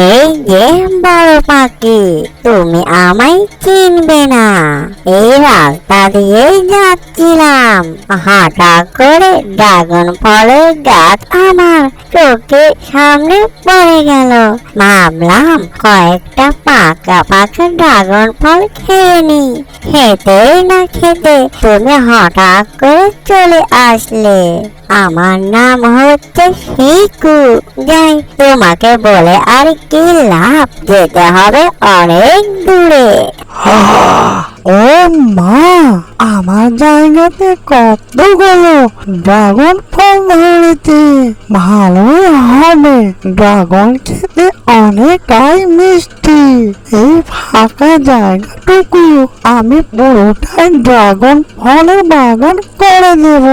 এই যে বড় পাখি, তুমি আমায় চিনবে না। এই রাস্তা দিয়ে যাচ্ছিলাম, হঠাৎ করে ড্রাগন ফলের গাছ আমার চোখের সামনে পড়ে গেল। ভাবলাম কয়েকটা পাকা পাকা ড্রাগন ফল খেয়ে নি। খেতে না খেতে তুমি হঠাৎ করে চলে আসলে। আমার নাম হচ্ছে শিকু। যাই, তোমাকে বলে আর কি লাভ, যেতে হবে অনেক দূরে। ও মা, আমার জায়গাতে কতগুলো ড্রাগন ফল ধরেছে। ভালোই হবে, ড্রাগন খেতে অনেকটাই মিষ্টি। এই ফাঁকা জায়গাটুকু আমি পুরোটাই ড্রাগন ফলের বাগান করে দেব।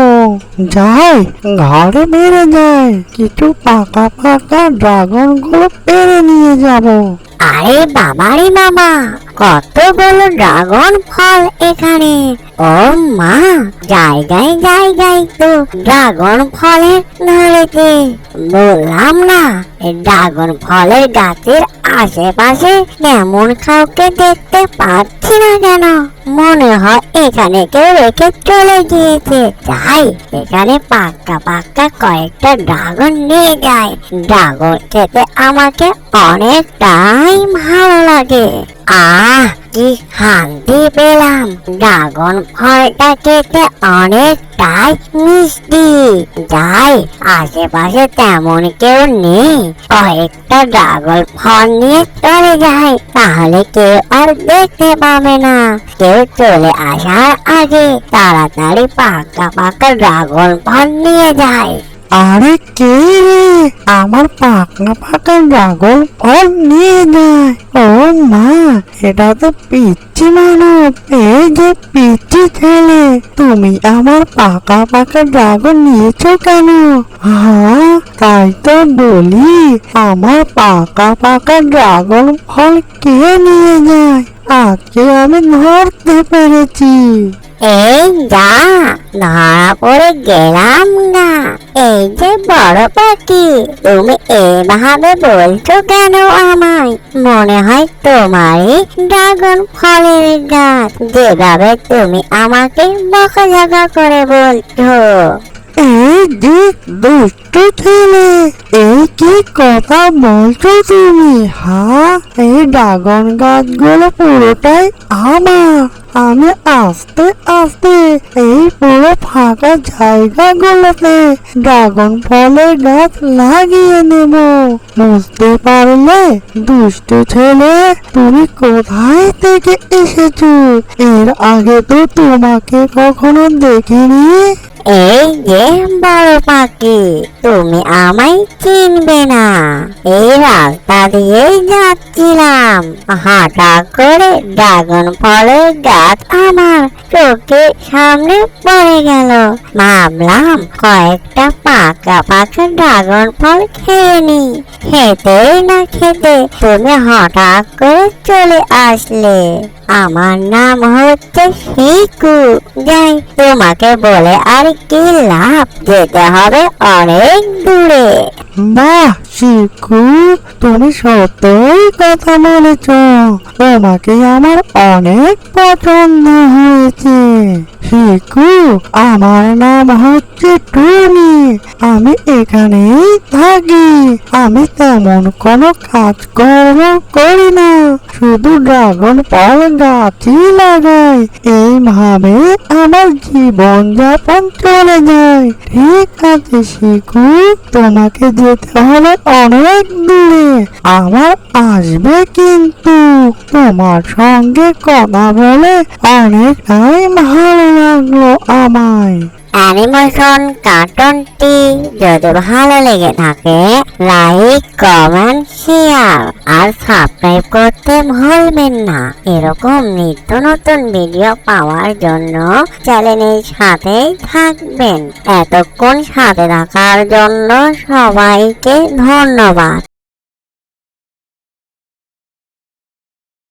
যাই, ঘরে বেড়ে যাই, কিছু পাকা পাকা ড্রাগন গুলো পেরে নিয়ে যাব। আরে বাবারে বাবা, কতগুলো ড্রাগন ফল এখানে! ও মা, জায়গায় জায়গায় তো ড্রাগন ফলের ধরেছে। বললাম না, এই ড্রাগন ফলের গাছের আশেপাশে কেমন কাউকে দেখতে পাচ্ছি না কেন। মনে হয় এখানে কেউ রেখে চলে গিয়েছে। যাই, এখানে পাক্কা পাক্কা কয়েকটা ড্রাগন নিয়ে যায়। ড্রাগন খেতে আমাকে অনেকটাই ভালো লাগে। আহ, কি শান্তি পেলাম! ড্রাগন ফলটা খেতে অনেকটাই মিষ্টি। যাই, আশেপাশে তেমন কেউ নেই, কয়েকটা ড্রাগন ফল নিয়ে চলে যায়, তাহলে কেউ আর দেখতে পাবে না। কেউ চলে আসার আগে তাড়াতাড়ি পাকা পাকা ড্রাগন ফল নিয়ে যায়। আরে কে রে, আমার পাকা পাকা ড্রাগন ফল নিয়ে যায়? ও মা, এটা তো পিচ্চি মানব। এই যে পিচ্চি ছেলে, তুমি আমার পাকা পাকা ড্রাগন নিয়েছো কেন? হ্যাঁ, তাই তো বলি, আমার পাকা পাকা ড্রাগন ফল কে নিয়ে যায়? আজকে আমি ধরতে পেরেছি। এই যা, ধরা পড়ে গেলাম না। এই যে বড় পাখি, তুমি এভাবে বলছো কেন আমায়? মনে হয় তোমারই ড্রাগন ফলের গাছ, যেভাবে তুমি আমাকে বকাঝকা করে বলছো। এই যে দুষ্টু ছেলে, এই কি কথা বলছো তুমি? হ্যাঁ, এই ড্রাগন গাছগুলো পুরোটাই আমার। আমি আস্তে আস্তে এই পুরো ফাঁকা জায়গাগুলোতে ড্রাগন ফলের গাছ লাগিয়ে নেব। বুঝতে পারলে দুষ্টু ছেলে, তুমি কোথায় থেকে এসেছো? এর আগে তো তোমাকে কখনো দেখিনি। এই যে বড় পাখি, তুমি আমায় চিনবে না। এই রাস্তা দিয়ে যাচ্ছিলাম, হঠাৎ করে ড্রাগন ফলের গাছ আমার চোখের সামনে পড়ে গেল। ভাবলাম কয়েকটা পাকা পাকা ড্রাগন ফল খেয়ে নি। খেতে না খেতে তুমি হঠাৎ করে চলে আসলে। আমার নাম হচ্ছে শিকু। যাই, তোমাকে বলে আর কি লাভ, যেতে হবে অনেক দূরে। বাহ শিকু, তুমি সত্যই কথা বলেছ। তোমাকে আমার অনেক পছন্দ হয়েছে। শিকু, আমার নাম হচ্ছে টুনি। আমি এখানেই থাকি। আমি তেমন কোনো কাজকর্ম করি না, শুধু ড্রাগন ফল গাছই লাগাই। এইভাবে আমার জীবন যাপন চলে যায়। ঠিক আছে শিকু, তোমাকে যেতে হবে অনেক দূরে। আমার আসবে কিন্তু। তোমার সঙ্গে কথা বলে অনেকটাই ভালো লাগলো আমায়। অ্যানিমেশন কার্টুনটি যদি ভালো লেগে থাকে, লাইক কমেন্ট শেয়ার আর সাবস্ক্রাইব করতে ভুলবেন না। এরকম নিত্য নতুন ভিডিও পাওয়ার জন্য চ্যানেলের সাথেই থাকবেন। এতক্ষণ সাথে থাকার জন্য সবাইকে ধন্যবাদ।